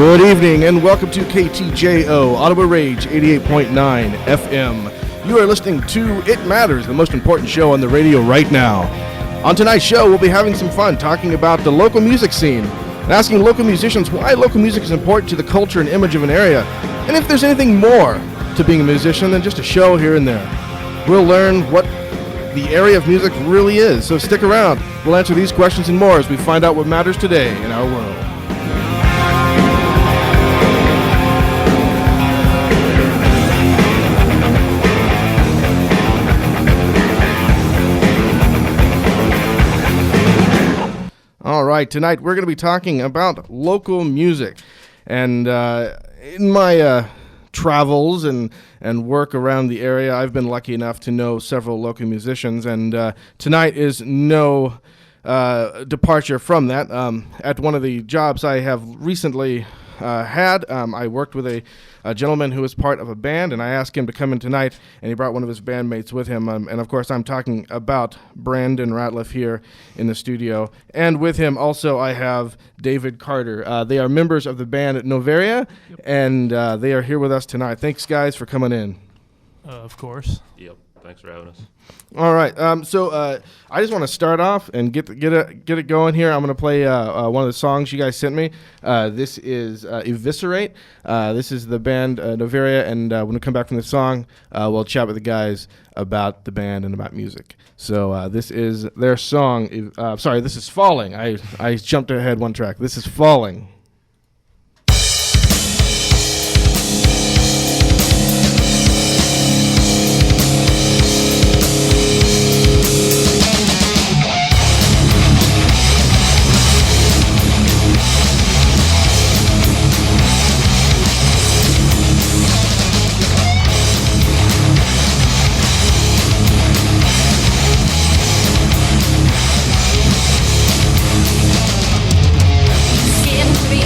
Good evening and welcome to KTJO, Ottawa Rage 88.9 FM. You are listening to It Matters, the most important show on the radio right now. On tonight's show, we'll be having some fun talking about the local music scene and asking local musicians why local music is important to the culture and image of an area, and if there's anything more to being a musician than just a show here and there. We'll learn what the area of music really is, so stick around. We'll answer these questions and more as we find out what matters today in our world. All right, tonight we're going to be talking about local music. And in my travels and work around the area, I've been lucky enough to know several local musicians. And tonight is no departure from that. At one of the jobs I have recently had, I worked with a gentleman who was part of a band, and I asked him to come in tonight, and he brought one of his bandmates with him. And of course, I'm talking about Brandon Ratliff here in the studio. And with him also, I have David Carter. They are members of the band Noveria, and they are here with us tonight. Thanks, guys, for coming in. Of course. Yep. Thanks for having us. All right. So I just want to start off and get it going here. I'm going to play one of the songs you guys sent me. This is Eviscerate. This is the band Noveria, and when we come back from the song, we'll chat with the guys about the band and about music. So this is their song. This is Falling. I jumped ahead one track. This is Falling. Seem to be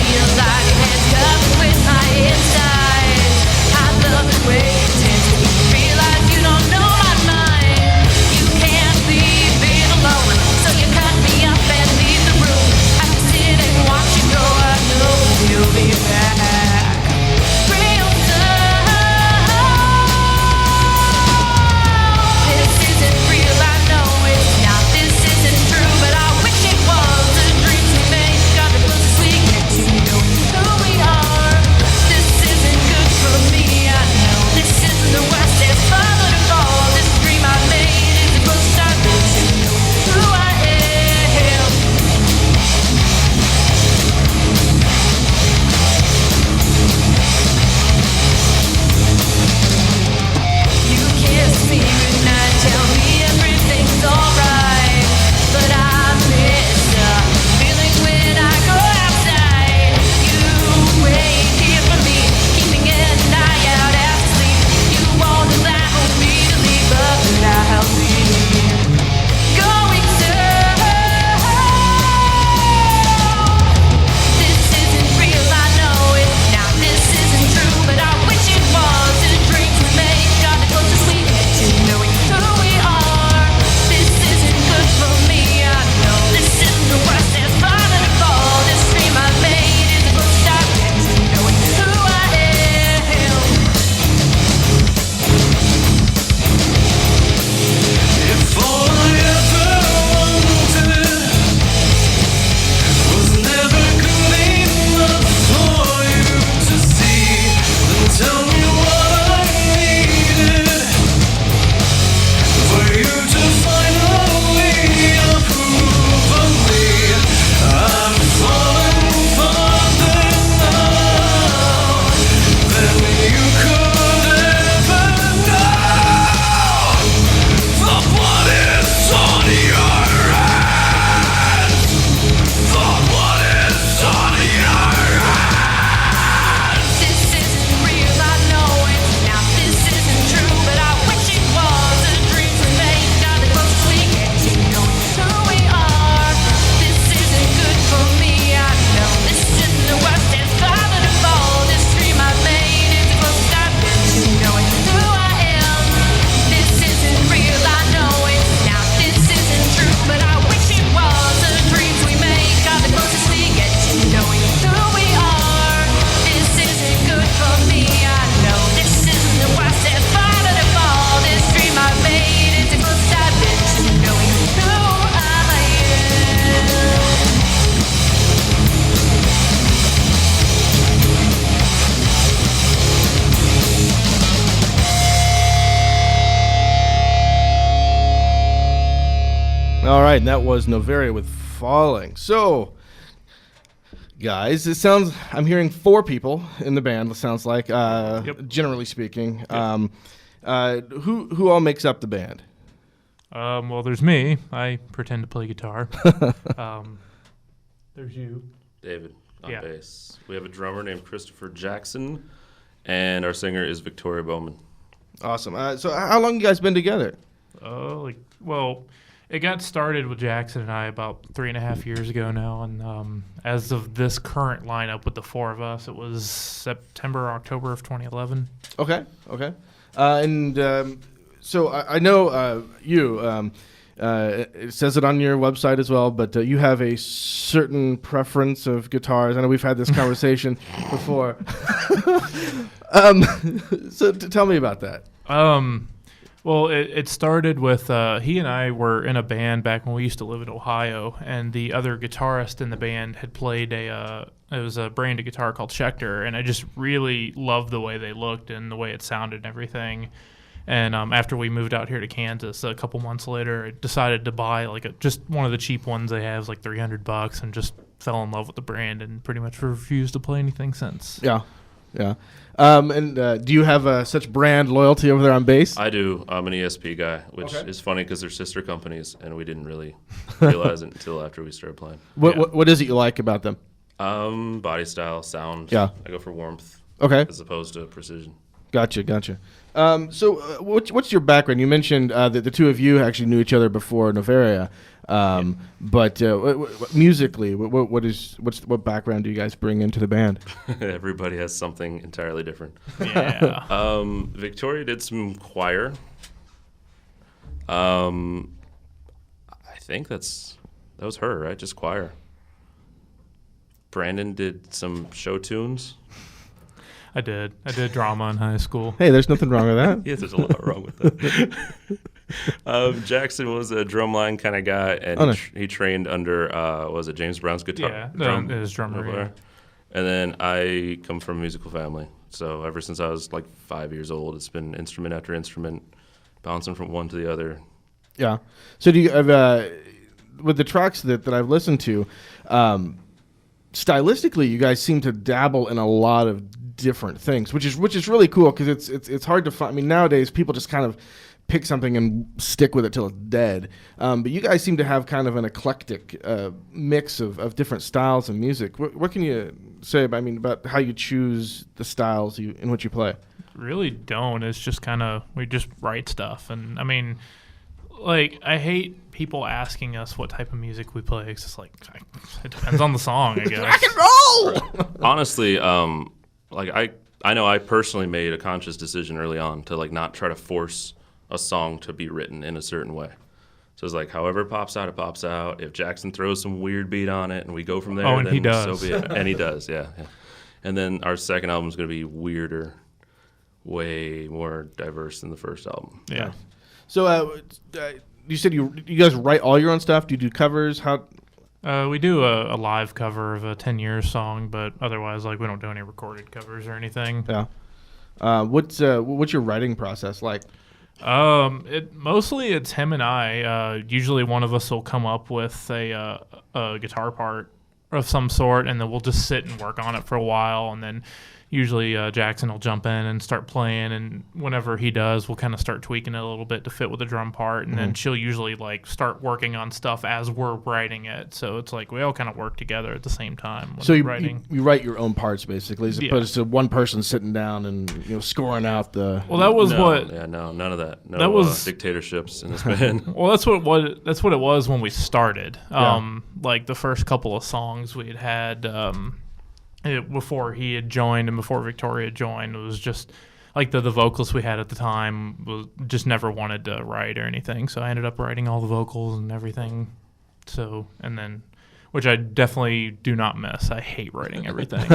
All right, and that was Noveria with Falling. So, guys, I'm hearing 4 people in the band, it sounds like, generally speaking. Yep. Who all makes up the band? Well, there's me. I pretend to play guitar. There's you. David on Yeah. bass. We have a drummer named Christopher Jackson, and our singer is Victoria Bowman. Awesome. So how long you guys been together? It got started with Jackson and I about 3.5 years ago now, and as of this current lineup with the 4 of us, it was September, October of 2011. Okay. So I know you. It says it on your website as well, but you have a certain preference of guitars. I know we've had this conversation before. So tell me about that. Well, it started with he and I were in a band back when we used to live in Ohio, and the other guitarist in the band had played it was a brand of guitar called Schecter, and I just really loved the way they looked and the way it sounded and everything. And after we moved out here to Kansas, a couple months later, I decided to buy just one of the cheap ones they have, like $300, and just fell in love with the brand and pretty much refused to play anything since. Yeah. Do you have such brand loyalty over there on bass? I do. I'm an ESP guy, which Okay. is funny because they're sister companies, and we didn't really realize it until after we started playing. What is it you like about them? Body style, sound. Yeah. I go for warmth Okay. as opposed to precision. Gotcha. What's your background? You mentioned that the two of you actually knew each other before Noveria, but musically, what background do you guys bring into the band? Everybody has something entirely different. Yeah. Victoria did some choir. I think that was her, right? Just choir. Brandon did some show tunes. I did drama in high school. Hey, there's nothing wrong with that. Yes, there's a lot wrong with that. Jackson was a drumline kind of guy, and he trained under was it James Brown's guitar? Yeah, his drummer. Yeah. And then I come from a musical family, so ever since I was like 5 years old, it's been instrument after instrument, bouncing from one to the other. Yeah. So do you have with the tracks that I've listened to, stylistically, you guys seem to dabble in a lot of different things, which is really cool because it's hard to find. I mean, nowadays people just kind of pick something and stick with it till it's dead. But you guys seem to have kind of an eclectic mix of different styles of music. What can you say about how you choose the styles in which you play? Really don't. It's just kind of we just write stuff, and I mean, like I hate people asking us what type of music we play. It's just like it depends on the song, I guess. Rock and roll. Honestly, I know I personally made a conscious decision early on to not try to force a song to be written in a certain way. So it's however it pops out, it pops out. If Jackson throws some weird beat on it and we go from there, and then he does. So be it. And he does, yeah. And then our second album is going to be weirder, way more diverse than the first album. Yeah. So you said you guys write all your own stuff? Do you do covers? How? We do a live cover of a 10 Years song, but otherwise, we don't do any recorded covers or anything. Yeah. What's your writing process like? Mostly it's him and I. Usually one of us will come up with a guitar part of some sort, and then we'll just sit and work on it for a while, and then usually Jackson will jump in and start playing, and whenever he does, we'll kind of start tweaking it a little bit to fit with the drum part, and then she'll usually start working on stuff as we're writing it. So it's we all kind of work together at the same time. So you write your own parts basically, as opposed to one person sitting down and scoring out the. Well, that was none of that. No, that was dictatorships in this band. Well, that's what it was when we started. The first couple of songs we had. Before he had joined and before Victoria joined, it was just the vocals we had at the time just never wanted to write or anything. So I ended up writing all the vocals and everything. So, and then, which I definitely do not miss. I hate writing everything.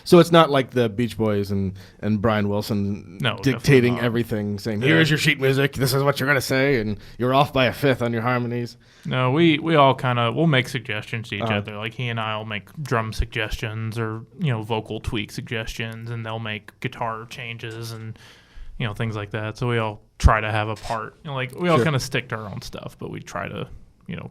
So it's not like the Beach Boys and Brian Wilson dictating everything, saying, here's your sheet music, this is what you're going to say, and you're off by a fifth on your harmonies. No, we all we'll make suggestions to each other. He and I will make drum suggestions or, vocal tweak suggestions, and they'll make guitar changes and, things like that. So we all try to have a part. We all kind of stick to our own stuff, but we try to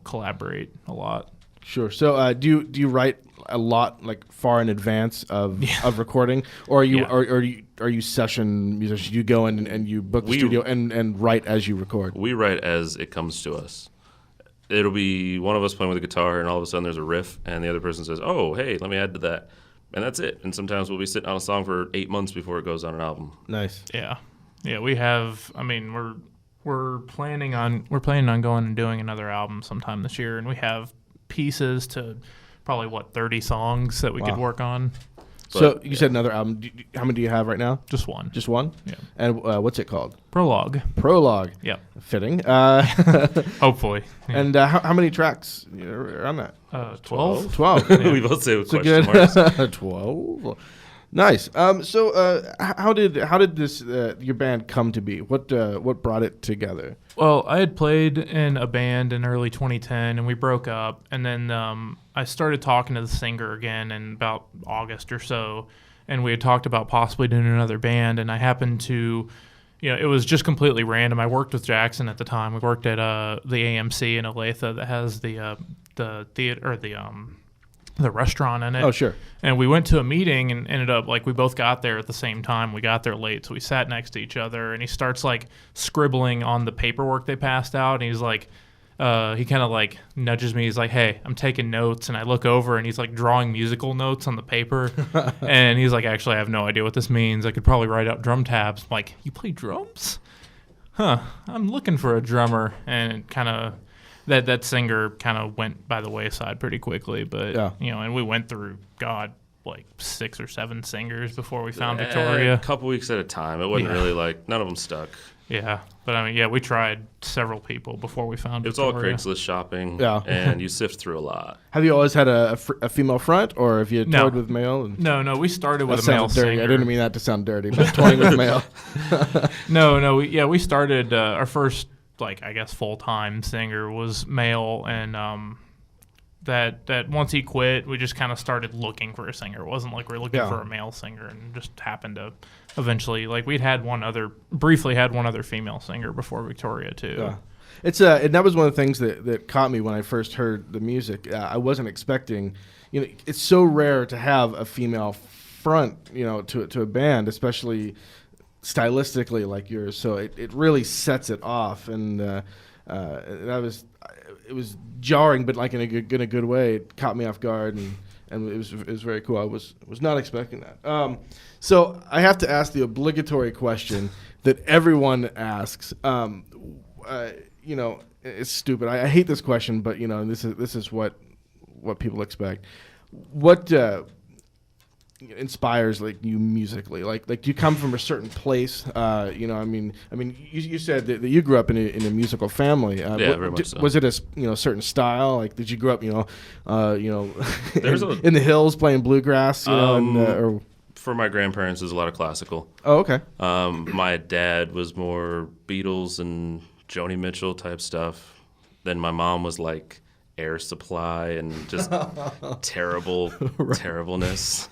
collaborate a lot. Sure. So do you write a lot like far in advance of recording, or are you Yeah. are you session musicians? You go in and you book the studio and write as you record. We write as it comes to us. It'll be one of us playing with a guitar, and all of a sudden there's a riff, and the other person says, "Oh, hey, let me add to that," and that's it. And sometimes we'll be sitting on a song for 8 months before it goes on an album. Nice. Yeah, we have. I mean, we're planning on going and doing another album sometime this year, and we have pieces to probably 30 songs that we could work on. So you said another album. How many do you have right now? Just one. Just one? Yeah. And what's it called? Prologue. Prologue. Yep. Fitting. Hopefully. Yeah. And how many tracks are on that? 12. 12. We both say with question marks. 12. Nice. So how did this your band come to be? What brought it together? Well, I had played in a band in early 2010, and we broke up. And then I started talking to the singer again in about August or so, and we had talked about possibly doing another band. And I happened to, it was just completely random. I worked with Jackson at the time. We worked at the AMC in Olathe that has the theater or the restaurant in it. Oh, sure. And we went to a meeting and ended up we both got there at the same time. We got there late, so we sat next to each other, and he starts scribbling on the paperwork they passed out, and he's like, he kind of nudges me. He's like, "Hey, I'm taking notes," and I look over, and he's drawing musical notes on the paper, and he's like, "Actually, I have no idea what this means. I could probably write out drum tabs." I'm like, "You play drums? Huh? I'm looking for a drummer," and kind of. That singer kind of went by the wayside pretty quickly, but and we went through 6 or 7 singers before we found Victoria. A couple weeks at a time. It wasn't really none of them stuck. Yeah, but I mean, we tried several people before we found It's all Victoria. Craigslist shopping, Yeah. and you sift through a lot. Have you always had a female front, or have you toured with male? No, we started with That a male sounds dirty. singer. I didn't mean that to sound dirty, but touring with male. No, we started our first full-time singer was male, and that once he quit, we just kind of started looking for a singer. It wasn't like we were looking for a male singer, and just happened to eventually we'd briefly had one other female singer before Victoria too. Yeah. It's and that was one of the things that caught me when I first heard the music. I wasn't expecting, it's so rare to have a female front, to a band, especially stylistically like yours. So it really sets it off, and it was jarring, but in a good way. It caught me off guard, and it was very cool. I was not expecting that. So I have to ask the obligatory question that everyone asks. It's stupid. I hate this question, but this is what people expect. What inspires you musically? Do you come from a certain place? You said that you grew up in a musical family. Very much so. Was it a certain style? Did you grow up There's in the hills playing bluegrass? Or for my grandparents, there's a lot of classical. Oh, okay. My dad was more Beatles and Joni Mitchell type stuff. Then my mom was Air Supply and just terribleness.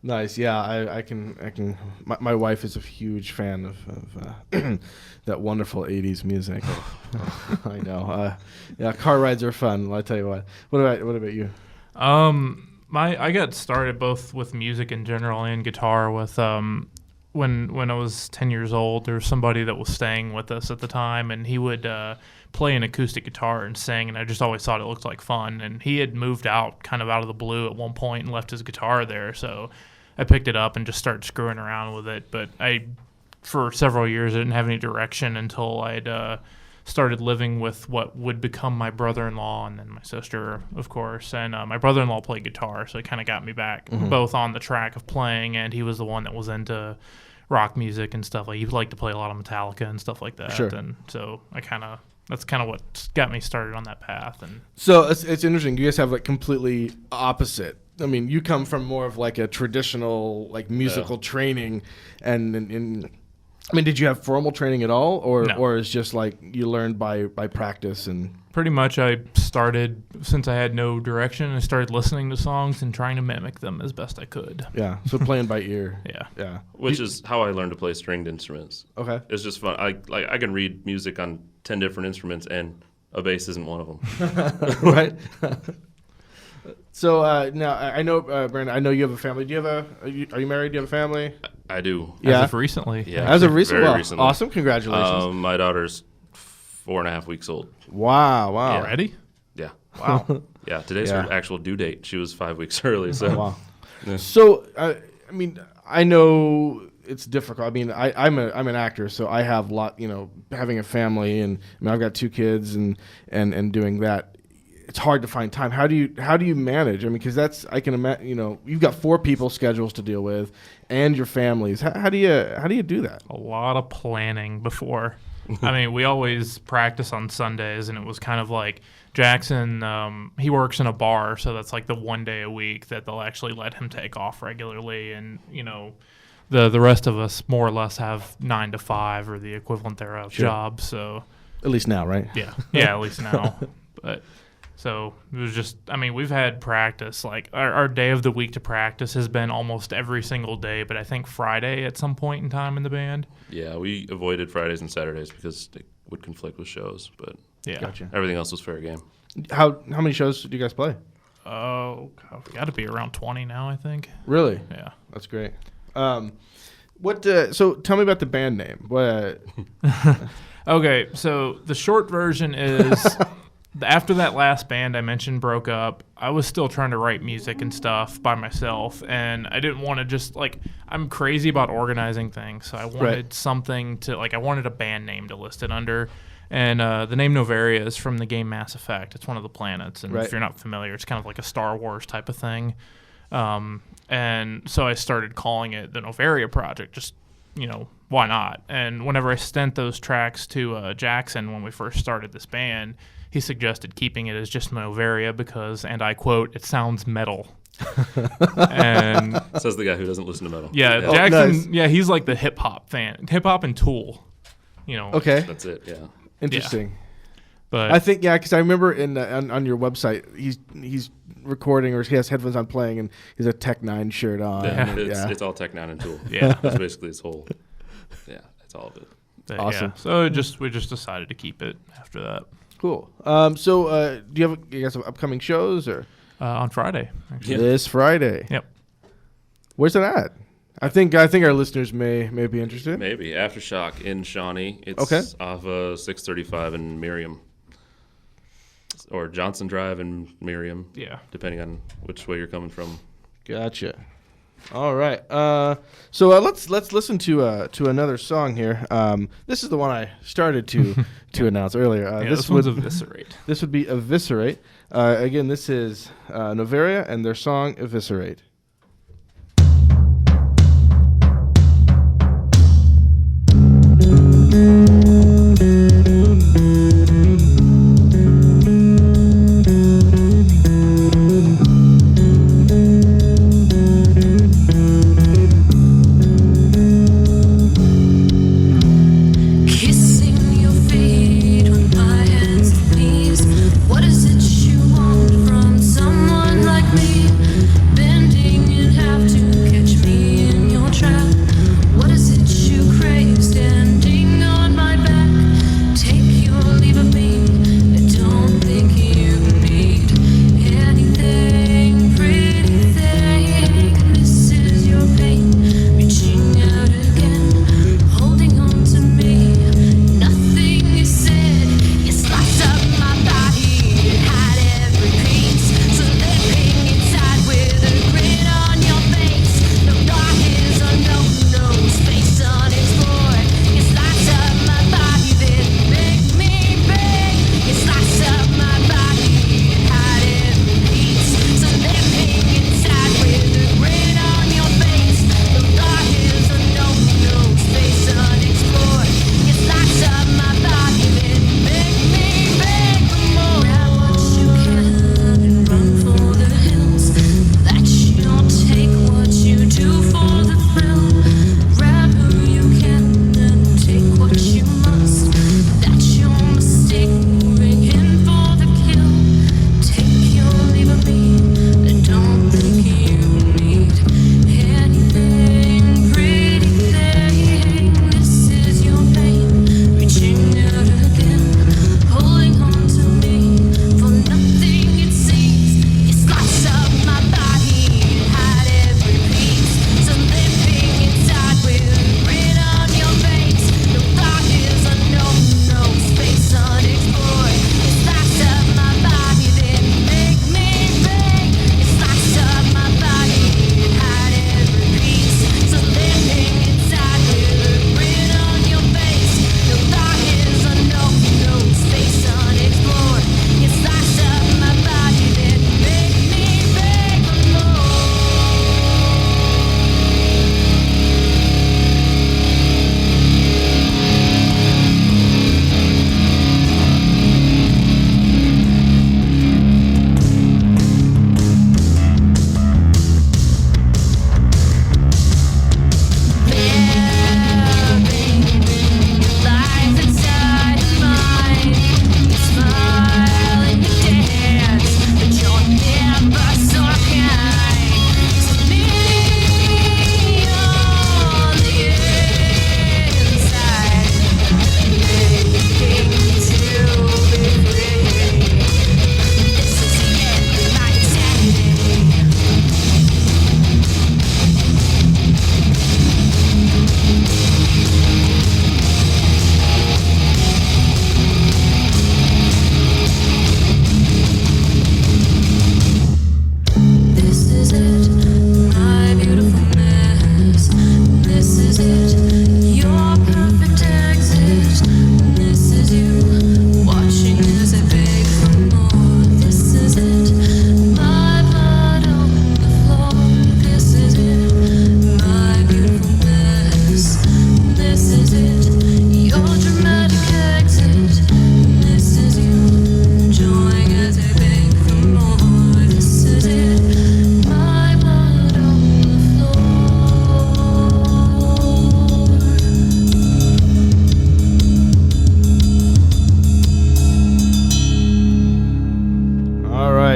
Nice. Yeah, I can. My wife is a huge fan of that wonderful '80s music. I know. Yeah, car rides are fun. I'll tell you what. What about you? I got started both with music in general and guitar with when I was 10 years old. There was somebody that was staying with us at the time, and he would play an acoustic guitar and sing, and I just always thought it looked like fun. And he had moved out of the blue at one point and left his guitar there, so I picked it up and just started screwing around with it. But for several years, I didn't have any direction until I'd started living with what would become my brother-in-law and then my sister, of course. And my brother-in-law played guitar, so it kind of got me back both on the track of playing, and he was the one that was into rock music and stuff. He liked to play a lot of Metallica and stuff like that. Sure. And so that's kind of what got me started on that path. And so it's interesting. You guys have completely opposite. I mean, you come from more of a traditional musical training, and I mean, did you have formal training at all, or is just you learned by practice and? Pretty much, I started since I had no direction. I started listening to songs and trying to mimic them as best I could. Yeah, so playing by ear. Yeah. Which is how I learned to play stringed instruments. Okay. It's just fun. I can read music on 10 different instruments and a bass isn't one of them. Right. So now I know, Brandon. I know you have a family. Do you have are you married? Do you have a family? I do. Yeah. As of recently. Yeah. As of recent, Very well, recently. awesome. Congratulations. My daughter's 4.5 weeks old. Wow. Yeah. Already? Yeah. Wow. Yeah. Today's Yeah. her actual due date. She was 5 weeks early. So Wow. Yeah. So I mean, I know it's difficult. I mean, I'm an actor, so I have having a family, and I mean, I've got 2 kids, and doing that, it's hard to find time. How do you manage? I mean, because I can imagine. You've got 4 people schedules to deal with, and your families. How do you do that? A lot of planning before. I mean, we always practice on Sundays, and it was kind of like Jackson, he works in a bar, so that's like the one day a week that they'll actually let him take off regularly. And, the rest of us more or less have 9 to 5 or the equivalent thereof jobs. So At least now, right? yeah, at least now. But so it was just, I mean, we've had practice. Like our day of the week to practice has been almost every single day, but I think Friday at some point in time in the band. Yeah, we avoided Fridays and Saturdays because it would conflict with shows, but Yeah. Gotcha. everything else was fair game. How many shows do you guys play? Oh, God, we got to be around 20 now, I think. Really? Yeah. That's great. So tell me about the band name. What? Okay, so the short version is after that last band I mentioned broke up, I was still trying to write music and stuff by myself, and I didn't want to just, I'm crazy about organizing things, so I wanted something to, I wanted a band name to list it under, and the name Noveria is from the game Mass Effect. It's one of the planets, and if you're not familiar, it's kind of like a Star Wars type of thing, and so I started calling it the Noveria Project, just, why not? And whenever I sent those tracks to Jackson when we first started this band, he suggested keeping it as just Noveria because, and I quote, it sounds metal. And Says the guy who doesn't listen to metal. yeah, Oh, Jackson, nice. he's like the hip hop fan, hip hop and Tool, Okay. That's it, yeah. Interesting. But I think because I remember on your website he's recording or he has headphones on playing and he's a Tech 9 shirt on. Yeah, and it's all Tech 9 and Tool. Yeah. That's basically his whole, that's all of it. Awesome. Yeah. So we just decided to keep it after that. Cool. So do you guys have upcoming shows or On Friday, actually. Yeah. this Friday? Yep. Where's it at? I think our listeners may be interested. Maybe. Aftershock in Shawnee. It's Okay. off 635 in Miriam. Or Johnson Drive in Miriam. Yeah. Depending on which way you're coming from. Gotcha. All right. So let's listen to another song here. This is the one I started to announce earlier. This one's Eviscerate. This would be Eviscerate. Again, this is Noveria and their song Eviscerate. Kissing your feet on my hands and knees. What is it you want from someone like me? Bending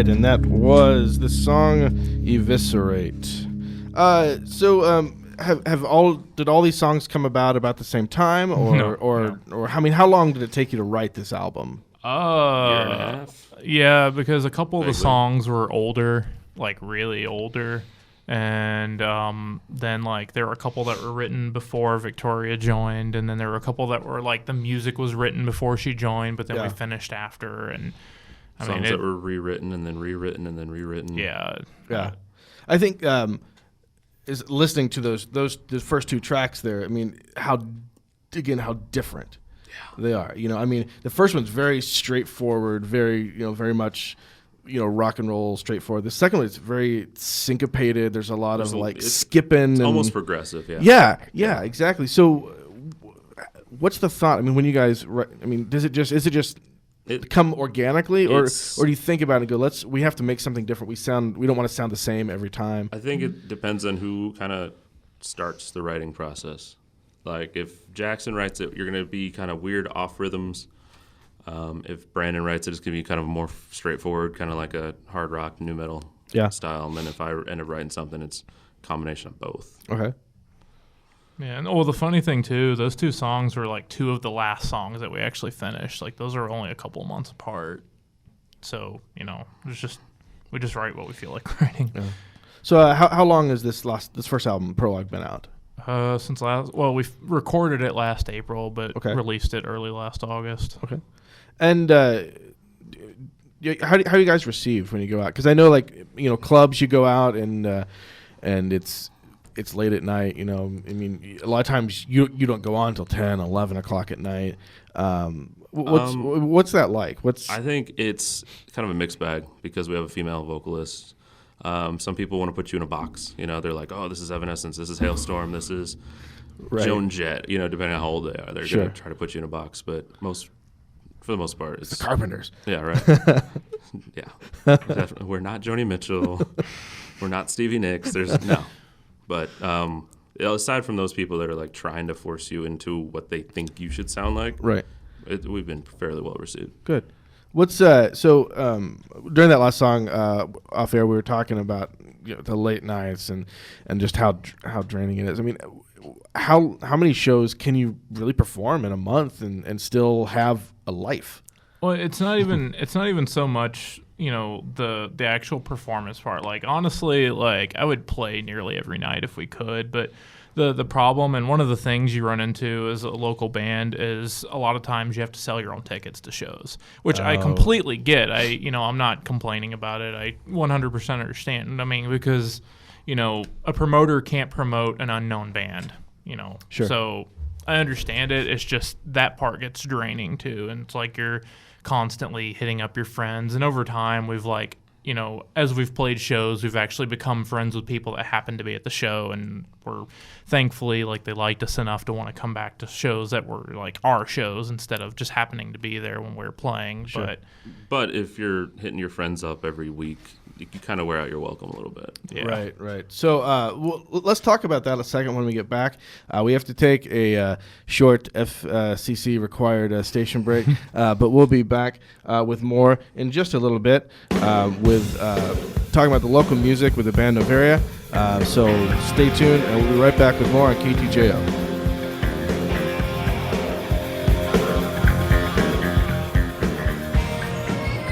right, and that was the song "Eviscerate." Did all these songs come about the same time, or No, or how long did it take you to write this album? Year and a half. Yeah, because a couple of the Vaguely. songs were older, like really older, and then like there were a couple that were written before Victoria joined, and then there were a couple that were like the music was written before she joined, but then we finished after, and Songs that were rewritten and then rewritten and then rewritten. yeah. I think is listening to the first two tracks there. I mean, how different they are. I mean, the first one's very straightforward, very much, rock and roll, straightforward. The second one is very syncopated. There's a lot of like skipping. It's and almost progressive, yeah. Yeah, exactly. So, what's the thought? I mean, when you guys, I mean, is it just come organically, or do you think about it and go, we have to make something different? We don't want to sound the same every time. I think it depends on who kind of starts the writing process. Like if Jackson writes it, you're going to be kind of weird off rhythms. If Brandon writes it, it's going to be kind of more straightforward, kind of like a hard rock, new metal style. And then if I end up writing something, it's a combination of both. Okay. Yeah, and the funny thing too, those two songs were like two of the last songs that we actually finished. Like those are only a couple of months apart. So, we just write what we feel like writing. Yeah. So how long has this first album, Prologue, been out? We recorded it last April, but Okay. released it early last August. Okay. And how do you guys receive when you go out? Because I know, clubs, you go out and it's late at night. I mean, a lot of times you don't go on until 10, 11 o'clock at night. What's that like? I think it's kind of a mixed bag because we have a female vocalist. Some people want to put you in a box. They're like, oh, this is Evanescence, this is Hailstorm, this is Joan Jett. Depending on how old they are, they're going to try to put you in a box. But for the most part, it's the Carpenters. Yeah, right. Yeah, definitely. We're not Joni Mitchell. We're not Stevie Nicks. There's no. But aside from those people that are like trying to force you into what they think you should sound like, right? We've been fairly well received. Good. What's during that last song off air, we were talking about the late nights and just how draining it is. I mean, how many shows can you really perform in a month and still have a life? Well, it's not even so much the actual performance part. Like honestly, like I would play nearly every night if we could, but the problem and one of the things you run into as a local band is a lot of times you have to sell your own tickets to shows, which I completely get. I'm not complaining about it. I 100% understand. I mean, because a promoter can't promote an unknown band. Sure. So I understand it. It's just that part gets draining too, and it's like you're constantly hitting up your friends, and over time we've as we've played shows, we've actually become friends with people that happen to be at the show, and we're thankfully they liked us enough to want to come back to shows that were like our shows instead of just happening to be there when we were playing. Sure. But if you're hitting your friends up every week, you kind of wear out your welcome a little bit. Yeah. Right. So let's talk about that a second when we get back. We have to take a short FCC required station break, but we'll be back with more in just a little bit with talking about the local music with the band Noveria. So stay tuned, and we'll be right back with more on KTJO.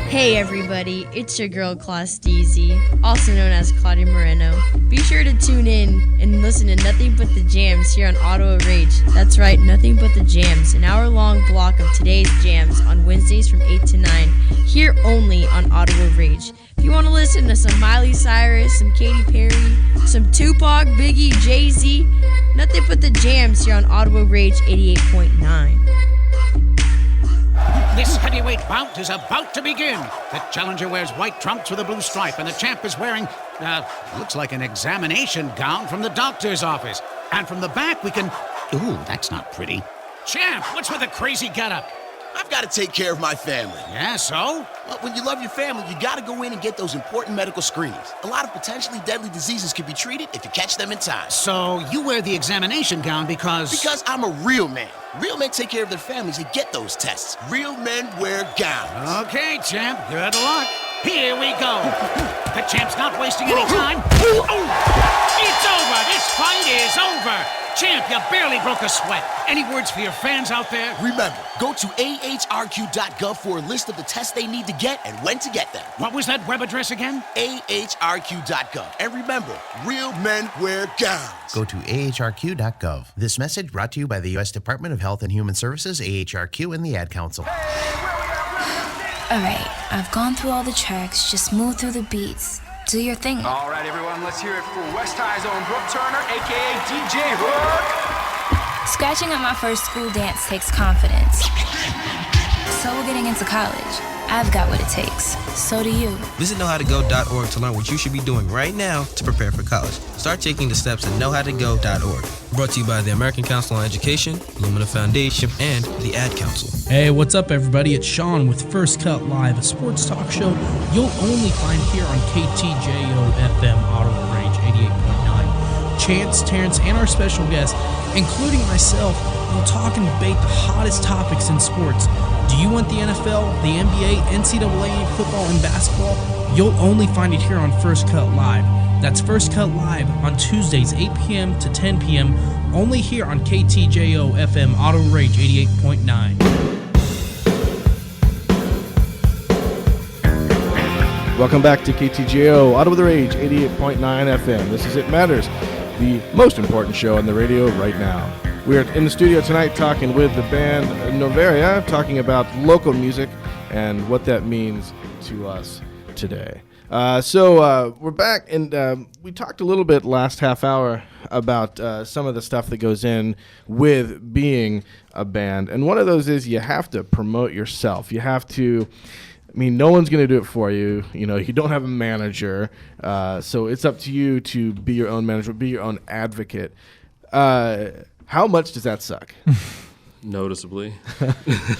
Hey everybody, it's your girl Claus DZ, also known as Claudia Moreno. Be sure to tune in and listen to Nothing But the Jams here on Ottawa Rage. That's right, Nothing But the Jams, an hour-long block of today's jams on Wednesdays from 8 to 9, here only on Ottawa Rage. If you want to listen to some Miley Cyrus, some Katy Perry, some Tupac, Biggie, Jay-Z, Nothing But the Jams here on Ottawa Rage 88.9. This heavyweight bout is about to begin. The challenger wears white trunks with a blue stripe, and the champ is wearing, looks like an examination gown from the doctor's office. And from the back, we can... Ooh, that's not pretty. Champ, what's with the crazy getup? I've got to take care of my family. Yeah, so? Well, when you love your family, you got to go in and get those important medical screenings. A lot of potentially deadly diseases can be treated if you catch them in time. So you wear the examination gown because... Because I'm a real man. Real men take care of their families and get those tests. Real men wear gowns. Okay, champ, good luck. Here we go. The champ's not wasting any time. Oh, it's over. This fight is over. Champ, you barely broke a sweat. Any words for your fans out there? Remember, go to ahrq.gov for a list of the tests they need to get and when to get them. What was that web address again? ahrq.gov. And remember, real men wear gowns. Go to ahrq.gov. This message brought to you by the U.S. Department of Health and Human Services, AHRQ, and the Ad Council. Alright, I've gone through all the tracks, just move through the beats. Do your thing. All right, everyone, let's hear it for West High's own Brooke Turner, a.k.a. DJ Hook. Scratching at my first school dance takes confidence. So we're getting into college. I've got what it takes. So do you. Visit knowhowtogo.org to learn what you should be doing right now to prepare for college. Start taking the steps at knowhowtogo.org. Brought to you by the American Council on Education, Lumina Foundation, and the Ad Council. Hey, what's up, everybody? It's Sean with First Cut Live, a sports talk show you'll only find here on KTJO FM Ottawa Range 88.9. Chance, Terrence, and our special guests, including myself, will talk and debate the hottest topics in sports. Do you want the NFL, the NBA, NCAA, football, and basketball? You'll only find it here on First Cut Live. That's First Cut Live on Tuesdays, 8 p.m. to 10 p.m., only here on KTJO FM Ottawa Range 88.9. Welcome back to KTJO, Ottawa the Rage, 88.9 FM. This is It Matters, the most important show on the radio right now. We're in the studio tonight talking with the band Noveria, talking about local music and what that means to us today. So we're back, and we talked a little bit last half hour about some of the stuff that goes in with being a band. And one of those is you have to promote yourself. You have to... I mean, no one's going to do it for you. You know, you don't have a manager. So it's up to you to be your own manager, be your own advocate. How much does that suck? Noticeably.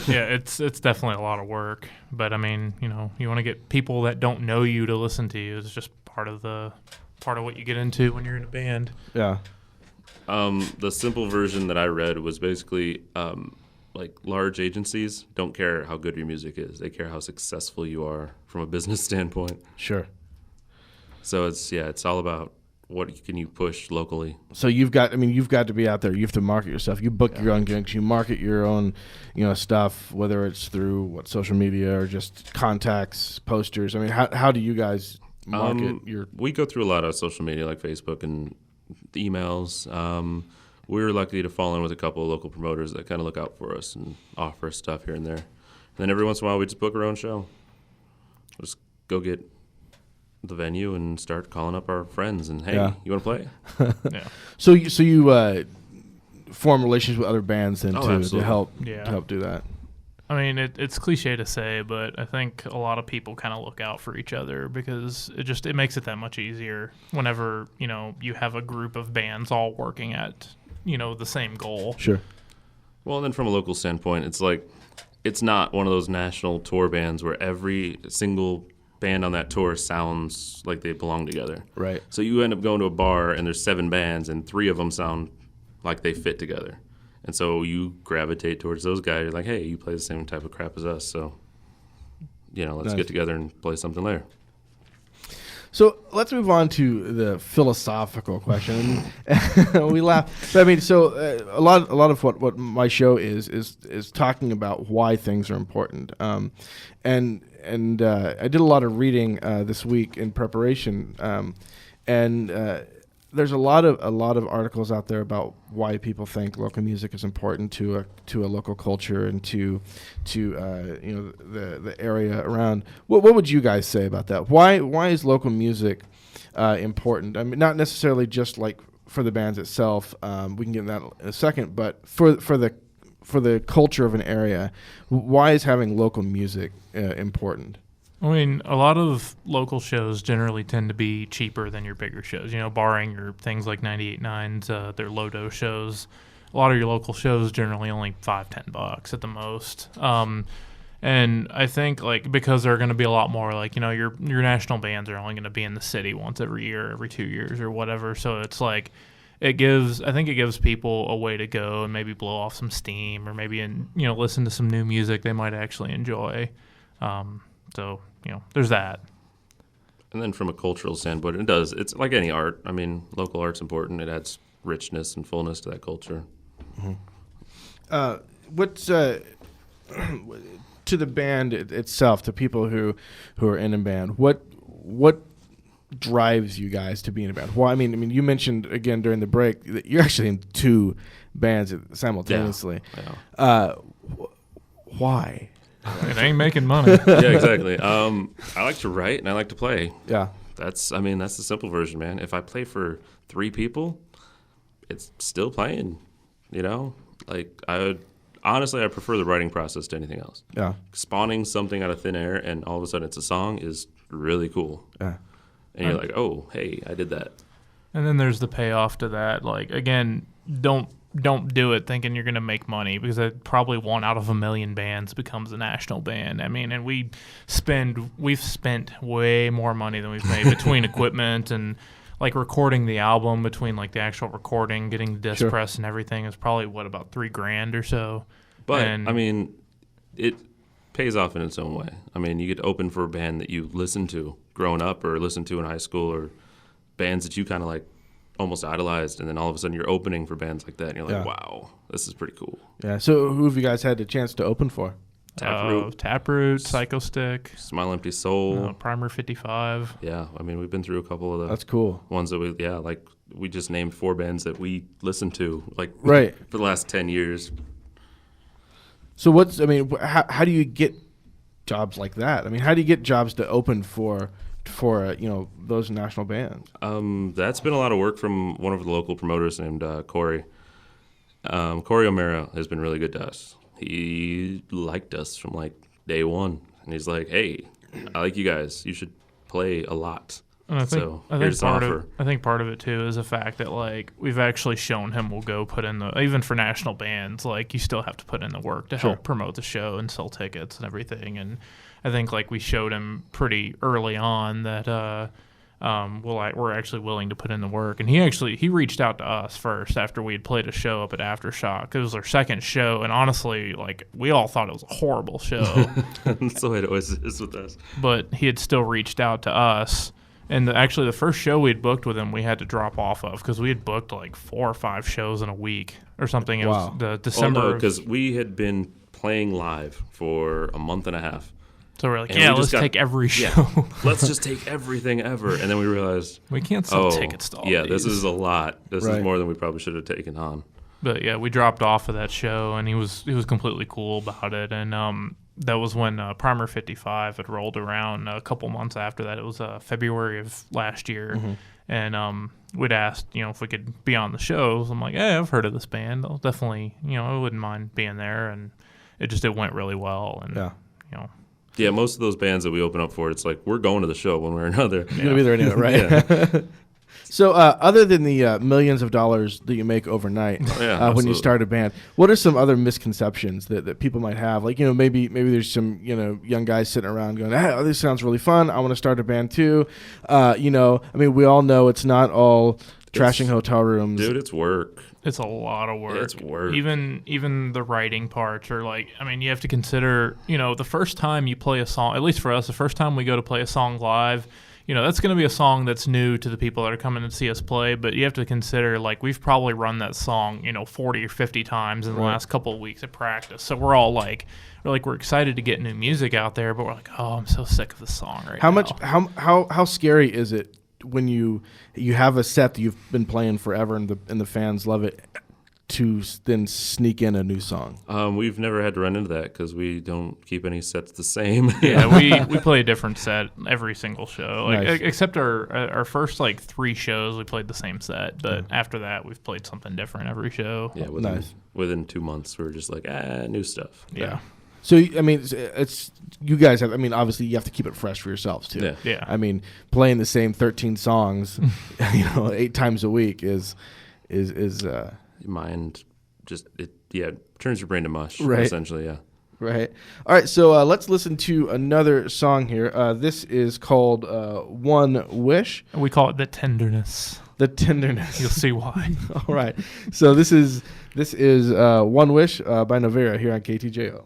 Yeah, it's definitely a lot of work. But I mean, you know, you want to get people that don't know you to listen to you. It's just part of what you get into when you're in a band. Yeah. The simple version that I read was basically like large agencies don't care how good your music is. They care how successful you are from a business standpoint. Sure. So it's all about what can you push locally. So you've got to be out there. You have to market yourself. You book your own gigs. You market your own, stuff, whether it's through social media or just contacts, posters. I mean, how do you guys market your? We go through a lot of social media like Facebook and emails. We were lucky to fall in with a couple of local promoters that kind of look out for us and offer us stuff here and there. And then every once in a while, we just book our own show. We'll just go get the venue and start calling up our friends and, hey, you want to play? Yeah. So you form relationships with other bands then to help do that. I mean, it's cliche to say, but I think a lot of people kind of look out for each other because it makes it that much easier whenever, you have a group of bands all working at, the same goal. Sure. Well, and then from a local standpoint, it's like it's not one of those national tour bands where every single band on that tour sounds like they belong together. Right. So you end up going to a bar and there's 7 bands and 3 of them sound like they fit together. And so you gravitate towards those guys. You're like, hey, you play the same type of crap as us, so let's get together and play something later. So let's move on to the philosophical question. We laugh, but I mean, so a lot of what my show is talking about why things are important. And I did a lot of reading this week in preparation, and there's a lot of articles out there about why people think local music is important to a local culture and to the area around. What would you guys say about that? Why is local music important? I mean, not necessarily just like for the bands itself. We can get into that in a second, but for the culture of an area, why is having local music important? I mean, a lot of local shows generally tend to be cheaper than your bigger shows, barring your things like 98.9's, their low-dose shows. A lot of your local shows generally only $5-10 at the most. And I think, because there are going to be a lot more, your national bands are only going to be in the city once every year, every 2 years or whatever. So it's I think it gives people a way to go and maybe blow off some steam or maybe, listen to some new music they might actually enjoy. So, there's that. And then from a cultural standpoint, it's like any art. I mean, local art's important. It adds richness and fullness to that culture. What's to the band itself, to people who are in a band, what drives you guys to be in a band? Well, I mean, you mentioned again during the break that you're actually in 2 bands simultaneously. Yeah. Why? It ain't making money. Yeah, exactly. I like to write and I like to play. Yeah. That's the simple version, man. If I play for 3 people, it's still playing, Like, I prefer the writing process to anything else. Yeah. Spawning something out of thin air and all of a sudden it's a song is really cool. Yeah. And you're like, oh, hey, I did that. And then there's the payoff to that. Like, again, don't do it thinking you're going to make money, because probably 1 out of a million bands becomes a national band. I mean, and we've spent way more money than we've made between equipment and like recording the album, between like the actual recording, getting the disc press and everything is probably about $3,000 or so. But I mean, it pays off in its own way. I mean, you get to open for a band that you listened to growing up or listened to in high school, or bands that you kind of like almost idolized, and then all of a sudden you're opening for bands like that, and you're like, wow, this is pretty cool. Yeah. So who have you guys had the chance to open for? Taproot, Psycho Stick, Smile Empty Soul, Primer 55. Yeah, I mean, we've been through a couple of the That's cool ones that we just named 4 bands that we listened to for the last 10 years. So how do you get jobs like that? I mean, how do you get jobs to open for those national bands? That's been a lot of work from one of the local promoters named Corey. Corey O'Mara has been really good to us. He liked us from like day one, and he's like, "Hey, I like you guys. You should play a lot." And I think part of it too is the fact that like we've actually shown him we'll go put in even for national bands, like you still have to put in the work to help promote the show and sell tickets and everything. And I think like we showed him pretty early on that we're actually willing to put in the work. And he reached out to us first after we had played a show up at Aftershock. It was our second show, and honestly, like we all thought it was a horrible show. That's the way it always is with us. But he had still reached out to us. And actually, the first show we had booked with him, we had to drop off of because we had booked like 4 or 5 shows in a week or something. It was the December. Oh, no, because we had been playing live for a month and a half. So we're like, let's take every show. Yeah, let's just take everything ever. And then we realized we can't sell tickets to all these. This is a lot. This is more than we probably should have taken on. But yeah, we dropped off of that show, and he was completely cool about it. And that was when Primer 55 had rolled around a couple months after that. It was February of last year. Mm-hmm. And we'd asked, if we could be on the shows. I'm like, I've heard of this band. I'll definitely, I wouldn't mind being there. And it went really well. And, Yeah, most of those bands that we open up for, it's like we're going to the show one way or another. You're going to be there anyway, right? So other than the millions of dollars that you make overnight when you start a band, what are some other misconceptions that people might have? Like, maybe there's some, young guys sitting around going, hey, this sounds really fun. I want to start a band too. I mean, we all know it's not all trashing hotel rooms. Dude, it's work. It's a lot of work. It's work. Even the writing parts are like, I mean, you have to consider, the first time you play a song, at least for us, the first time we go to play a song live, that's going to be a song that's new to the people that are coming to see us play, but you have to consider, like, we've probably run that song, 40 or 50 times in the last couple of weeks of practice. So we're all like, we're excited to get new music out there, but we're like, oh, I'm so sick of this song now. How scary is it when you have a set that you've been playing forever and the fans love it, to then sneak in a new song? We've never had to run into that because we don't keep any sets the same. Yeah, we play a different set every single show. Nice. Except our first 3 shows, we played the same set. But after that, we've played something different every show. Yeah, within 2 months, we were just like, new stuff. Yeah. So, I mean, it's you guys have, I mean, obviously you have to keep it fresh for yourselves, too. Yeah. I mean, playing the same 13 songs, 8 times a week is your mind just, turns your brain to mush, right. Essentially, yeah. Right. All right, so let's listen to another song here. This is called One Wish. We call it The Tenderness. The Tenderness. You'll see why. All right. So this is One Wish by Noveria here on KTJO.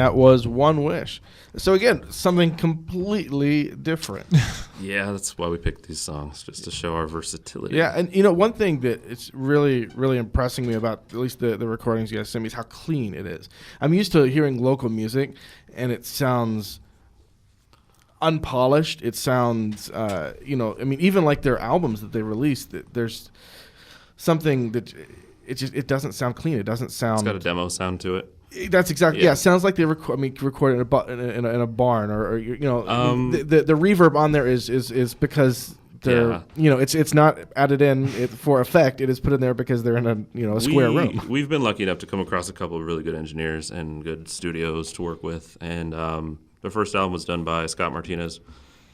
that was One Wish. So again, something completely different. Yeah, that's why we picked these songs, just to show our versatility. Yeah, and one thing that it's really, really impressing me about at least the recordings you guys sent me is how clean it is. I'm used to hearing local music, and it sounds unpolished. It sounds, even like their albums that they released, there's something that it doesn't sound clean. It doesn't sound. It's got a demo sound to it. That's exactly it sounds like they recorded in a barn or the reverb on there is because they're it's not added in for effect. It is put in there because they're in a square room. We've been lucky enough to come across a couple of really good engineers and good studios to work with, and the first album was done by Scott Martinez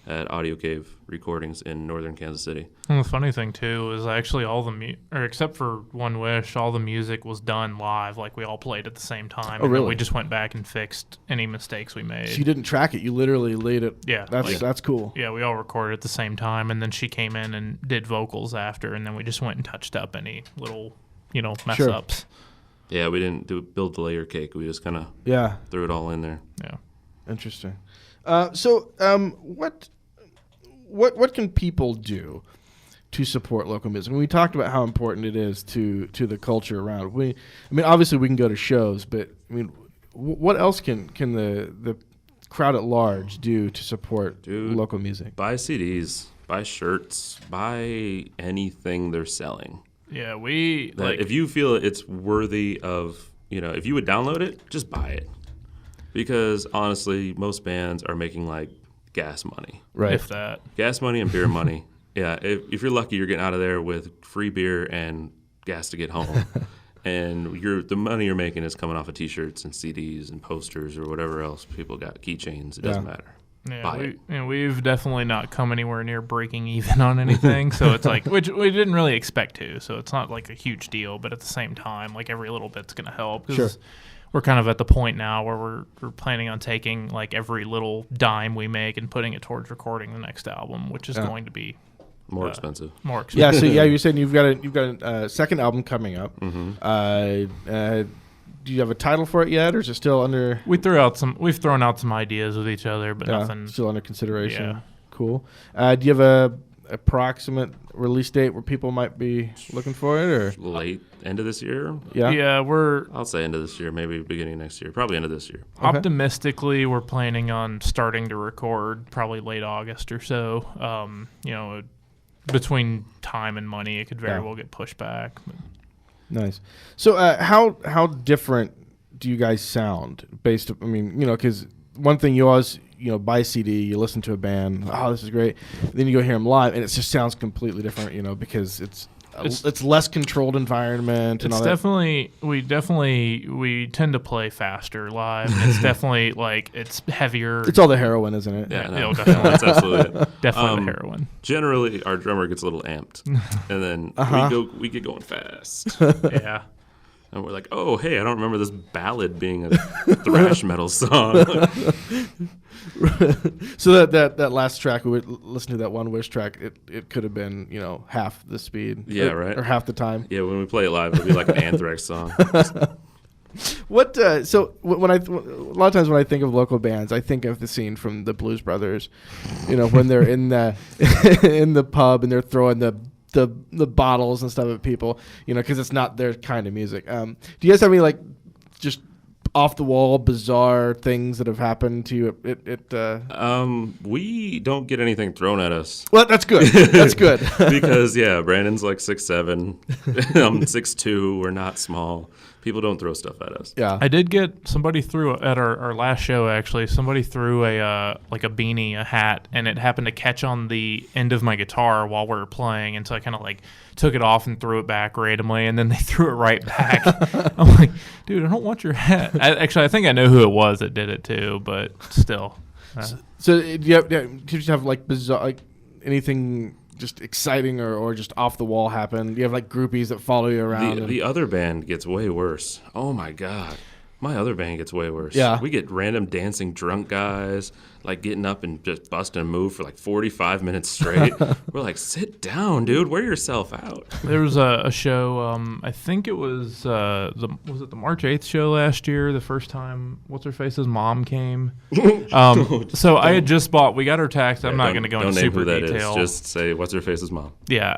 at Audio Cave Recordings in northern Kansas City. And the funny thing too is actually all the except for One Wish, all the music was done live. Like we all played at the same time. Oh, really? We just went back and fixed any mistakes we made. So you didn't track it. You literally laid it. Yeah, that's cool. Yeah, we all recorded at the same time, and then she came in and did vocals after, and then we just went and touched up any little mess ups. Yeah, we didn't build the layer cake. We just kind of threw it all in there. Yeah, interesting. What can people do to support local music? We talked about how important it is to the culture around. Obviously we can go to shows, but what else can the crowd at large do to support local music? Buy CDs, buy shirts, buy anything they're selling. Yeah, if you feel it's worthy of, if you would download it, just buy it. Because honestly, most bands are making like gas money. Right. If that. Gas money and beer money. Yeah. If you're lucky, you're getting out of there with free beer and gas to get home. And the money you're making is coming off of T-shirts and CDs and posters or whatever else people got, keychains. It doesn't matter. Yeah, we've definitely not come anywhere near breaking even on anything. So it's like, which we didn't really expect to. So it's not like a huge deal, but at the same time, like every little bit's going to help. Sure. We're kind of at the point now where we're planning on taking like every little dime we make and putting it towards recording the next album, which is going to be more expensive. More expensive. Yeah. So you're saying you've got a second album coming up. Mm-hmm. Do you have a title for it yet, or is it still under? We've thrown out some ideas with each other, but nothing. Still under consideration. Yeah. Cool. Do you have a approximate release date where people might be looking for it, or late end of this year? Yeah, I'll say end of this year, maybe beginning of next year, probably end of this year. Okay. Optimistically, we're planning on starting to record probably late August or so. Between time and money, it could very well get pushed back. Nice. So how different do you guys sound based? Because one thing you always buy a CD, you listen to a band, oh, this is great. Then you go hear them live, and it just sounds completely different, because it's less controlled environment and all that. We tend to play faster live. It's definitely like it's heavier. It's all the heroin, isn't it? Yeah, no, definitely. That's absolutely it. Definitely the heroin. Generally, our drummer gets a little amped, and then we get going fast. Yeah. And we're like, oh, hey, I don't remember this ballad being a thrash metal song. So that last track, we would listen to that One Wish track, it could have been, half the speed. Yeah, right. Or half the time. Yeah, when we play it live, it'll be like an Anthrax song. When a lot of times when I think of local bands, I think of the scene from the Blues Brothers, when they're in the pub and they're throwing the bottles and stuff at people, because it's not their kind of music. Do you guys have any just off the wall, bizarre things that have happened to you? We don't get anything thrown at us. Well, that's good. That's good. Because Brandon's like 6'7", I'm 6'2". We're not small. People don't throw stuff at us. Yeah, I did get somebody threw at our last show. Actually, somebody threw a beanie, a hat, and it happened to catch on the end of my guitar while we were playing, and so I kind of took it off and threw it back randomly, and then they threw it right back. I'm like, dude, I don't want your hat. I think I know who it was that did it too, but still. So do you have bizarre anything just exciting or just off the wall happen? Do you have groupies that follow you around? The other band gets way worse. Oh my god. My other band gets way worse. Yeah. We get random dancing drunk guys, like getting up and just busting a move for like 45 minutes straight. We're like, sit down, dude. Wear yourself out. There was a show, I think it was the March 8th show last year, the first time What's-Her-Face's mom came. So I had just bought, we got her tax. I'm not going to go into super detail. Is. Just say What's-Her-Face's mom. Yeah.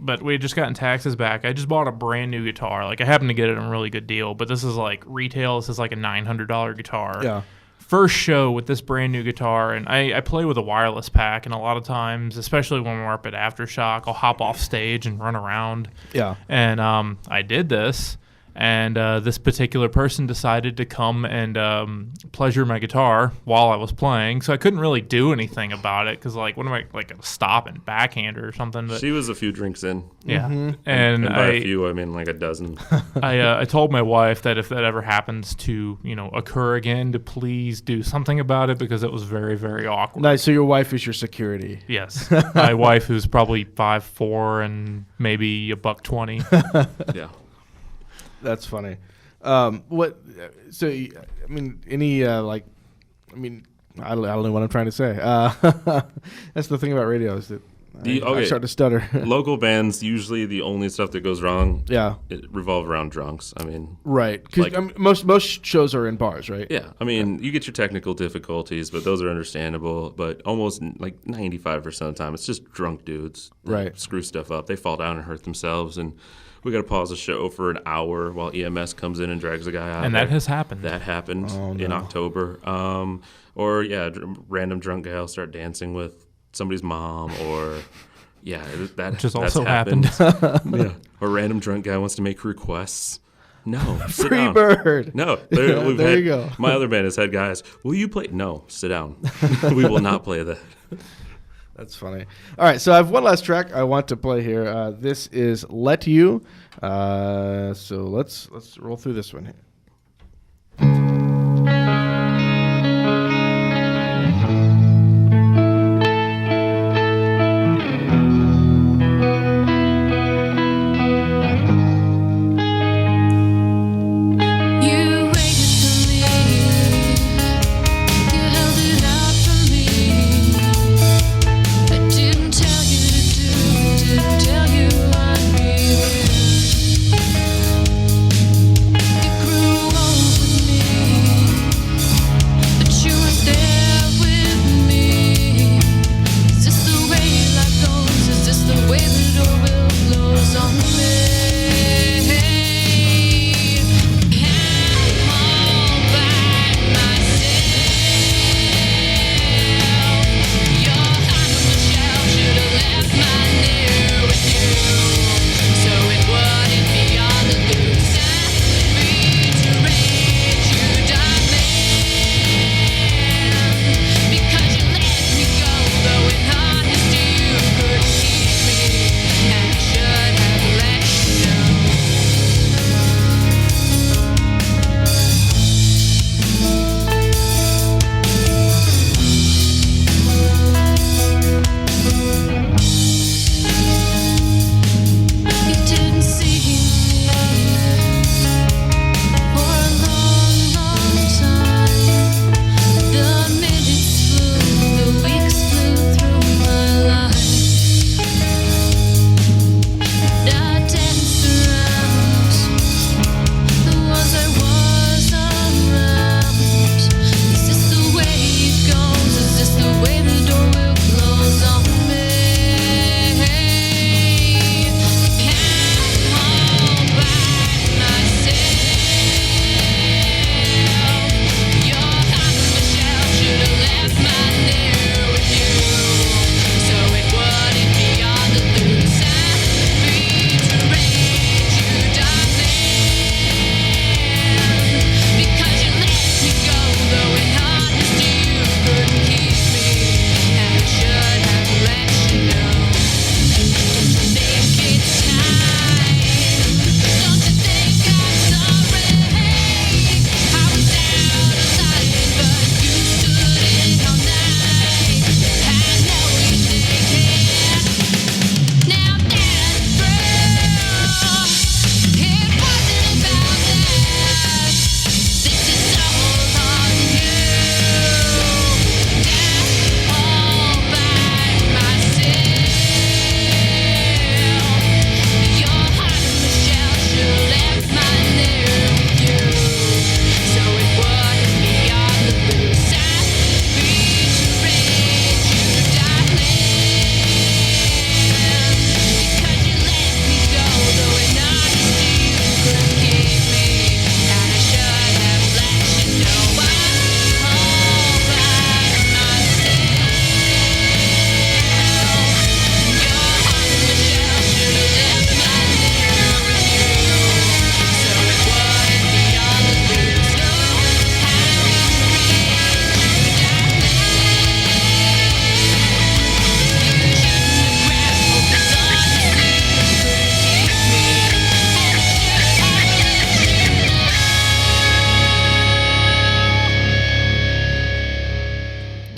But we had just gotten taxes back. I just bought a brand new guitar. Like I happened to get it on a really good deal, but this is like retail. This is like a $900 guitar. Yeah. First show with this brand new guitar, and I play with a wireless pack, and a lot of times, especially when we're up at Aftershock, I'll hop off stage and run around. Yeah. And I did this, and this particular person decided to come and pleasure my guitar while I was playing, so I couldn't really do anything about it, because, like, what am I, like, stop and backhand her or something? But she was a few drinks in. Yeah. Mm-hmm. And by a few, I mean like a dozen. I told my wife that if that ever happens to, occur again, to please do something about it, because it was very, very awkward. Nice. So your wife is your security. Yes. My wife, who's probably 5'4" and maybe $120. Yeah. That's funny. What? So, I mean, any I don't know what I'm trying to say. That's the thing about radio is that I start to stutter. Local bands, usually the only stuff that goes wrong, it revolve around drunks. I mean, right? Because most shows are in bars, right? Yeah. I mean, you get your technical difficulties, but those are understandable. But almost like 95% of the time, it's just drunk dudes that right? Screw stuff up. They fall down and hurt themselves, and we got to pause the show for an hour while EMS comes in and drags a guy out. And that has happened. That happened in October. Or random drunk gals start dancing with somebody's mom, or which has also happened. Yeah. Or random drunk guy wants to make requests. No, sit Free down. bird. No, there you go. My other band has had guys. Will you play? No, sit down. We will not play that. That's funny. All right, so I have one last track I want to play here. This is "Let You." So let's roll through this one here. It grew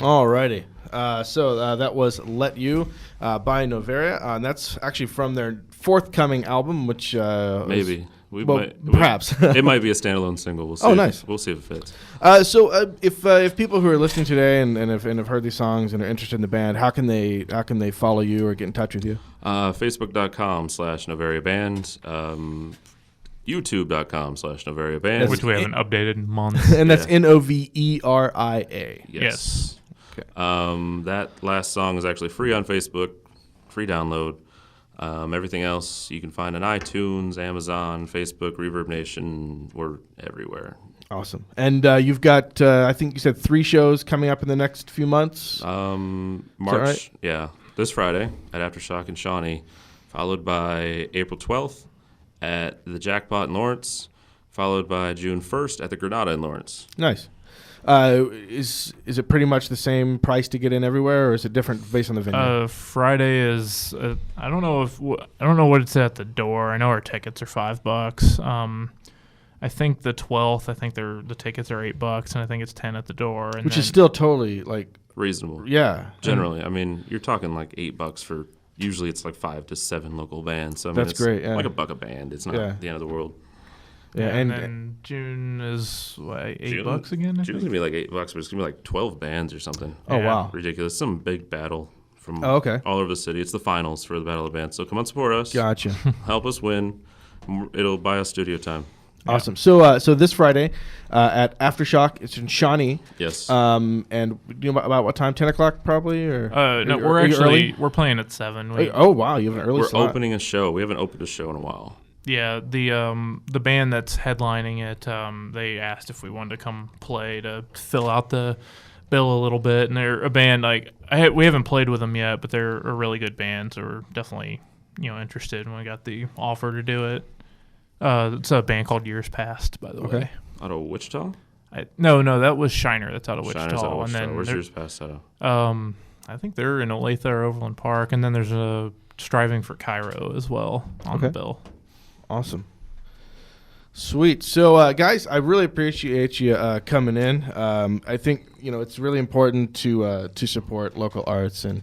Alrighty. So that was Let You by Noveria. And that's actually from their forthcoming album, which Maybe. Perhaps. It might be a standalone single. We'll see. Oh, nice. We'll see if it fits. So if people who are listening today and have heard these songs and are interested in the band, how can they follow you or get in touch with you? Facebook.com/Noveria Band. YouTube.com/Noveria Band. Which we haven't updated in months. And that's Noveria. Yes. Okay. That last song is actually free on Facebook, free download. Everything else you can find on iTunes, Amazon, Facebook, Reverb Nation. We're everywhere. Awesome. And you've got, I think you said 3 shows coming up in the next few months? March, right? Yeah. This Friday at Aftershock in Shawnee, followed by April 12th at the Jackpot in Lawrence, followed by June 1st at the Granada in Lawrence. Nice. Is it pretty much the same price to get in everywhere, or is it different based on the venue? Friday is I don't know what it's at the door. I know our tickets are $5. I think the 12th. I think the tickets are $8, and I think it's 10 at the door. And which is still totally reasonable. Yeah. Generally, I mean, you're talking like $8 for. Usually, it's like 5 to 7 local bands. So I mean, that's it's great. Yeah. Like $1 a band. It's not the end of the world. Yeah, and then June is $8 again. June's gonna be like $8, but it's gonna be like 12 bands or something. Oh wow, ridiculous! Some big battle from all over the city. It's the finals for the Battle of the Bands. So come on, support us. Gotcha. Help us win. It'll buy us studio time. Awesome. So this Friday at Aftershock, it's in Shawnee. Yes. And you know about what time? 10 o'clock probably, or no? We're playing at 7. Oh wow, you have an early. We're slot. opening a show. We haven't opened a show in a while. Yeah, the band that's headlining it, they asked if we wanted to come play to fill out the bill a little bit, and they're a band we haven't played with them yet, but they're a really good band, so we're definitely interested when we got the offer to do it. It's a band called Years Past, by the way. Out of Wichita? No, that was Shiner. That's out of Wichita. Shiner's out of Wichita. And then Where's Years Past out of? I think they're in Olathe or Overland Park, and then there's a Striving for Cairo as well on the bill. Awesome. Sweet. So, guys, I really appreciate you coming in. I think it's really important to support local arts and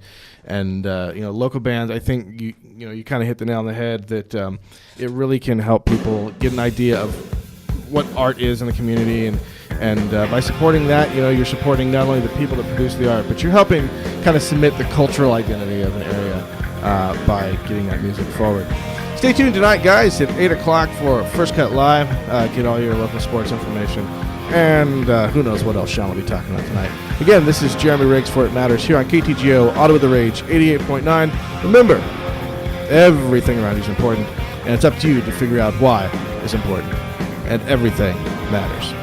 local bands. I think you kind of hit the nail on the head that it really can help people get an idea of what art is in the community, and by supporting that, you're supporting not only the people that produce the art, but you're helping kind of cement the cultural identity of an area by getting that music forward. Stay tuned tonight, guys, at 8 o'clock for First Cut Live. Get all your local sports information. And who knows what else Sean will be talking about tonight. Again, this is Jeremy Riggs for It Matters here on KTGO, Auto with the Rage, 88.9. Remember, everything around you is important, and it's up to you to figure out why it's important. And everything matters.